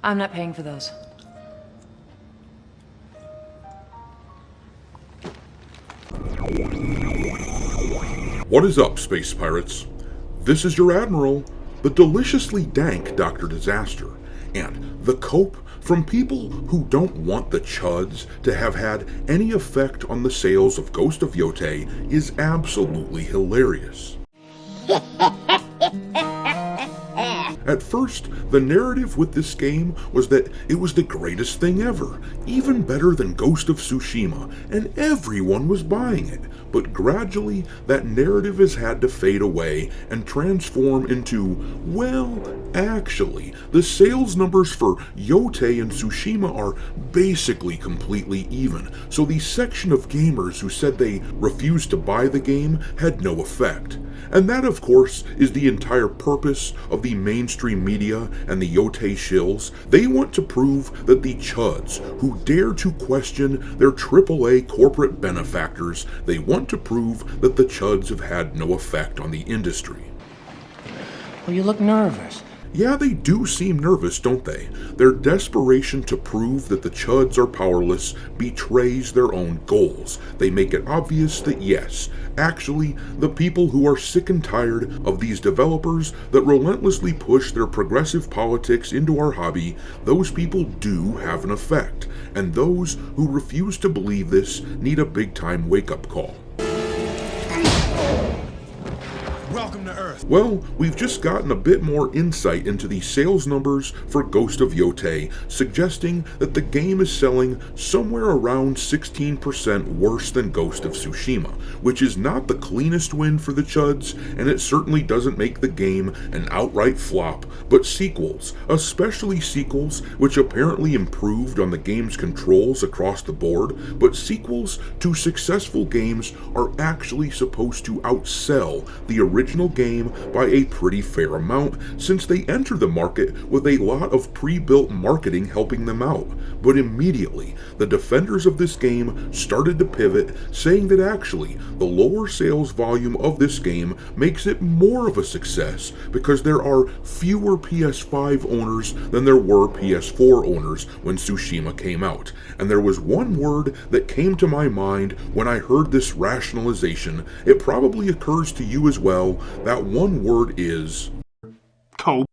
I'm not paying for those. What is up, space pirates? This is your Admiral, the deliciously dank Dr. Disaster, and the cope from people who don't want the chuds to have had any effect on the sales of Ghost of Yotei is absolutely hilarious. At first, the narrative with this game was that it was the greatest thing ever, even better than Ghost of Tsushima, and everyone was buying it. But gradually, that narrative has had to fade away and transform into, well, actually, the sales numbers for Yotei and Tsushima are basically completely even, so the section of gamers who said they refused to buy the game had no effect. And that, of course, is the entire purpose of the mainstream media and the Yotei shills. They want to prove that the chuds who dare to question their AAA corporate benefactors, they want to prove that the chuds have had no effect on the industry. Well, you look nervous. Yeah, they do seem nervous, don't they? Their desperation to prove that the chuds are powerless betrays their own goals. They make it obvious that yes, actually, the people who are sick and tired of these developers that relentlessly push their progressive politics into our hobby, those people do have an effect. And those who refuse to believe this need a big-time wake-up call. Welcome to Earth. Well, we've just gotten a bit more insight into the sales numbers for Ghost of Yotei, suggesting that the game is selling somewhere around 16% worse than Ghost of Tsushima, which is not the cleanest win for the chuds, and it certainly doesn't make the game an outright flop, but sequels, especially sequels which apparently improved on the game's controls across the board, but sequels to successful games are actually supposed to outsell the original game by a pretty fair amount, since they enter the market with a lot of pre-built marketing helping them out. But immediately, the defenders of this game started to pivot, saying that actually, the lower sales volume of this game makes it more of a success because there are fewer PS5 owners than there were PS4 owners when Tsushima came out. And there was one word that came to my mind when I heard this rationalization. It probably occurs to you as well. That one word is cope.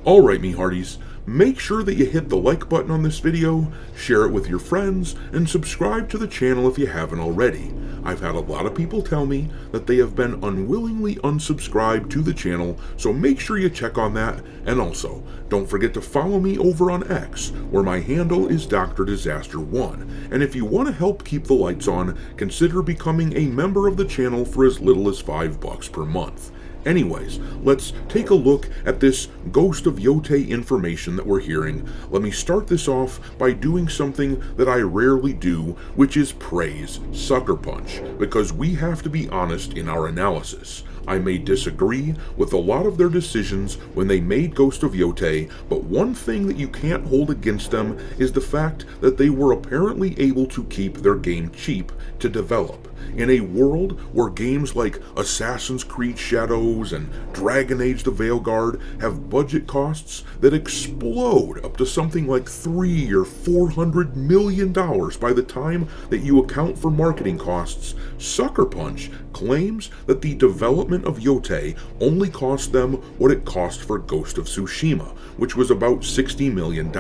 Alright, me hearties, make sure that you hit the like button on this video, share it with your friends, and subscribe to the channel if you haven't already. I've had a lot of people tell me that they have been unwillingly unsubscribed to the channel, so make sure you check on that, and also, don't forget to follow me over on X, where my handle is Dr. Disaster1, and if you want to help keep the lights on, consider becoming a member of the channel for as little as $5 per month. Anyways, let's take a look at this Ghost of Yotei information that we're hearing. Let me start this off by doing something that I rarely do, which is praise Sucker Punch, because we have to be honest in our analysis. I may disagree with a lot of their decisions when they made Ghost of Yotei, but one thing that you can't hold against them is the fact that they were apparently able to keep their game cheap to develop. In a world where games like Assassin's Creed Shadows and Dragon Age the Veilguard have budget costs that explode up to something like $300 or $400 million by the time that you account for marketing costs, Sucker Punch claims that the development of Yotei only cost them what it cost for Ghost of Tsushima, which was about $60 million.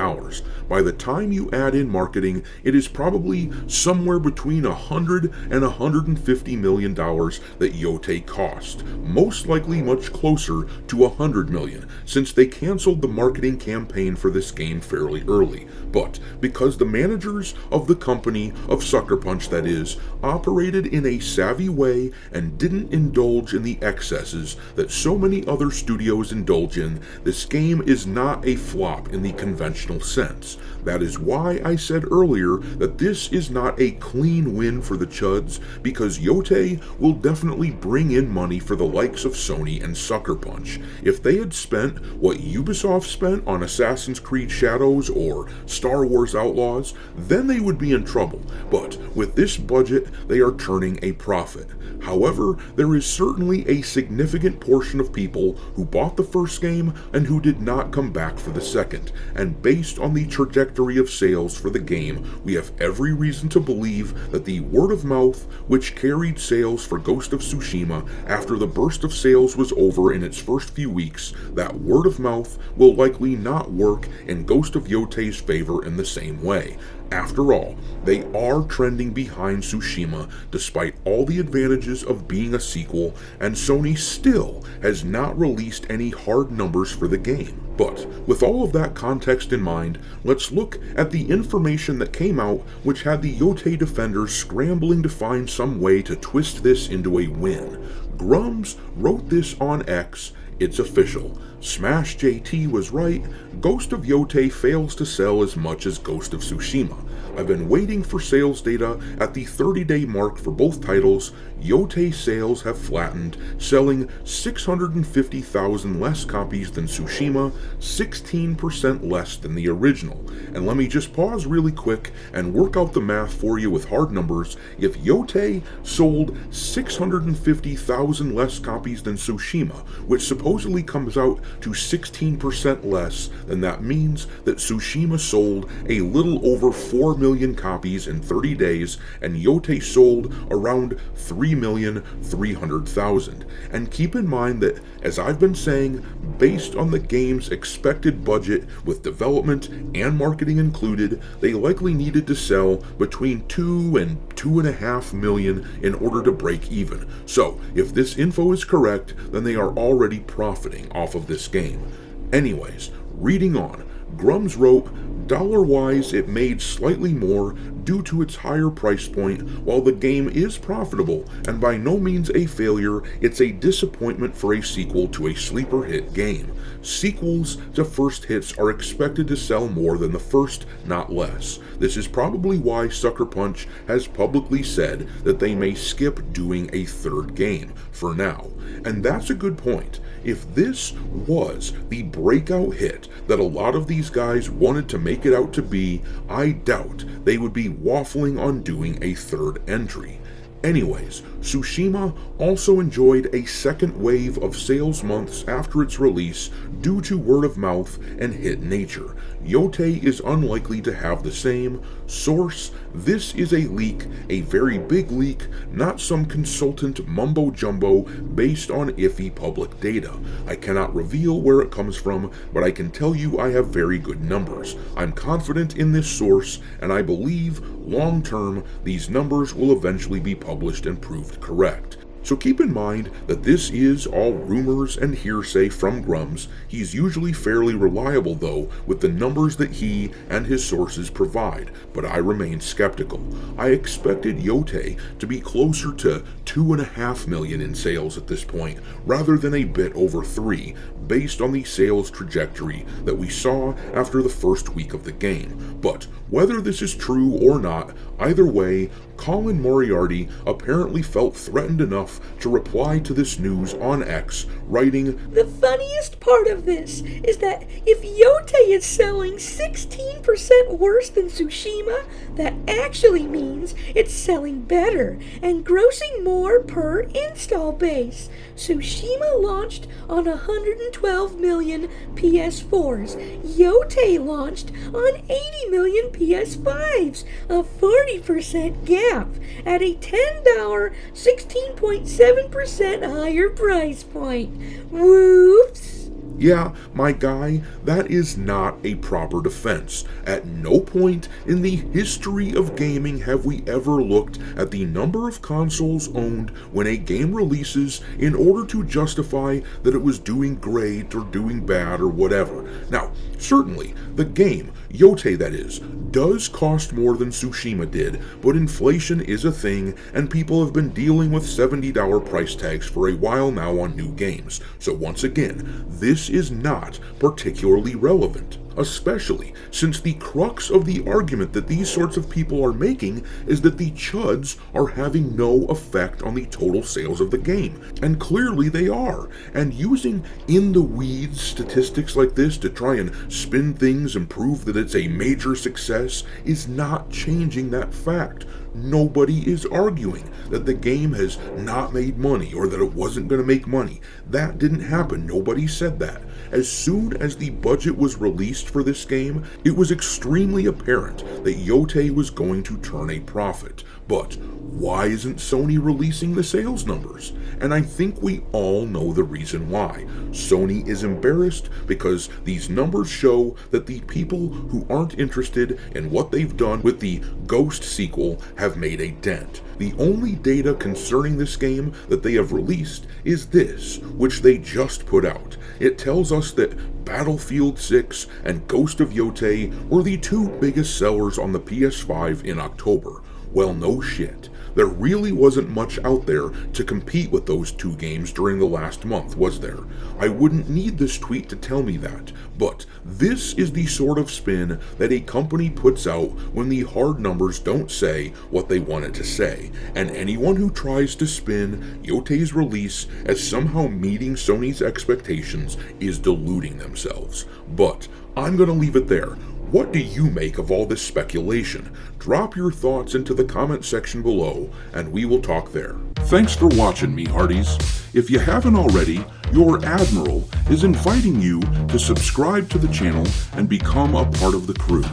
By the time you add in marketing, it is probably somewhere between $100 and $150 million that Yotei cost, most likely much closer to $100 million, since they canceled the marketing campaign for this game fairly early. But because the managers of the company, of Sucker Punch that is, operated in a savvy way and didn't indulge in the excesses that so many other studios indulge in, this game is not a flop in the conventional sense. That is why I said earlier that this is not a clean win for the Chuds, because Yotei will definitely bring in money for the likes of Sony and Sucker Punch. If they had spent what Ubisoft spent on Assassin's Creed Shadows or Star Wars Outlaws, then they would be in trouble. But with this budget, they are turning a profit. However, there is certainly a significant portion of people who bought the first game and who did not come back for the second, and based on the trajectory of sales for the game, we have every reason to believe that the word of mouth, which carried sales for Ghost of Tsushima after the burst of sales was over in its first few weeks, that word of mouth will likely not work in Ghost of Yotei's favor in the same way. After all, they are trending behind Tsushima despite all the advantages of being a sequel, and Sony still has not released any hard numbers for the game. But with all of that context in mind, let's look at the information that came out, which had the Yotei defenders scrambling to find some way to twist this into a win. Grums wrote this on X. It's official. Smash JT was right. Ghost of Yotei fails to sell as much as Ghost of Tsushima. I've been waiting for sales data at the 30-day mark for both titles. Yotei sales have flattened, selling 650,000 less copies than Tsushima, 16% less than the original. And let me just pause really quick and work out the math for you with hard numbers. If Yotei sold 650,000 less copies than Tsushima, which supposedly comes out to 16% less, then that means that Tsushima sold a little over 4 million copies in 30 days, and Yotei sold around 3,300,000. And keep in mind that, as I've been saying, based on the game's expected budget with development and marketing included, they likely needed to sell between 2 and 2.5 million in order to break even. So, if this info is correct, then they are already profiting off of this game. Anyways, reading on, Grums wrote, dollar-wise it made slightly more due to its higher price point. While the game is profitable and by no means a failure, it's a disappointment for a sequel to a sleeper hit game. Sequels to first hits are expected to sell more than the first, not less. This is probably why Sucker Punch has publicly said that they may skip doing a third game for now. And that's a good point. If this was the breakout hit that a lot of these guys wanted to make it out to be, I doubt they would be waffling on doing a third entry. Anyways, Tsushima also enjoyed a second wave of sales months after its release due to word of mouth and hit nature. Yotei is unlikely to have the same. Source: this is a leak, a very big leak, not some consultant mumbo-jumbo based on iffy public data. I cannot reveal where it comes from, but I can tell you I have very good numbers. I'm confident in this source, and I believe, long-term, these numbers will eventually be published and proved correct. So keep in mind that this is all rumors and hearsay from Grums. He's usually fairly reliable though with the numbers that he and his sources provide, but I remain skeptical. I expected Yotei to be closer to 2.5 million in sales at this point, rather than a bit over 3, based on the sales trajectory that we saw after the first week of the game. But whether this is true or not, either way, Colin Moriarty apparently felt threatened enough to reply to this news on X, writing, "The funniest part of this is that if Yotei is selling 16% worse than Tsushima, that actually means it's selling better and grossing more per install base. Tsushima launched on 112 million PS4s. Yotei launched on 80 million PS5s, a 40% gap at a $10, 16.7% higher price point. Whoops." Yeah, my guy, that is not a proper defense. At no point in the history of gaming have we ever looked at the number of consoles owned when a game releases in order to justify that it was doing great or doing bad or whatever. Now, certainly, the game Yotei, that is, does cost more than Tsushima did, but inflation is a thing, and people have been dealing with $70 price tags for a while now on new games. So once again, this is not particularly relevant, especially since the crux of the argument that these sorts of people are making is that the chuds are having no effect on the total sales of the game. And clearly they are. And using in-the-weeds statistics like this to try and spin things and prove that it's a major success is not changing that fact. Nobody is arguing that the game has not made money or that it wasn't going to make money. That didn't happen. Nobody said that. As soon as the budget was released for this game, it was extremely apparent that Yotei was going to turn a profit. But why isn't Sony releasing the sales numbers? And I think we all know the reason why. Sony is embarrassed because these numbers show that the people who aren't interested in what they've done with the Ghost sequel have made a dent. The only data concerning this game that they have released is this, which they just put out. It tells us that Battlefield 6 and Ghost of Yotei were the two biggest sellers on the PS5 in October. Well, no shit. There really wasn't much out there to compete with those two games during the last month, was there? I wouldn't need this tweet to tell me that, but this is the sort of spin that a company puts out when the hard numbers don't say what they want it to say, and anyone who tries to spin Yotei's release as somehow meeting Sony's expectations is deluding themselves. But I'm gonna leave it there. What do you make of all this speculation? Drop your thoughts into the comment section below, and we will talk there. Thanks for watching, me hearties. If you haven't already, your Admiral is inviting you to subscribe to the channel and become a part of the crew.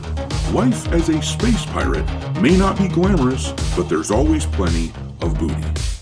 Life as a space pirate may not be glamorous, but there's always plenty of booty.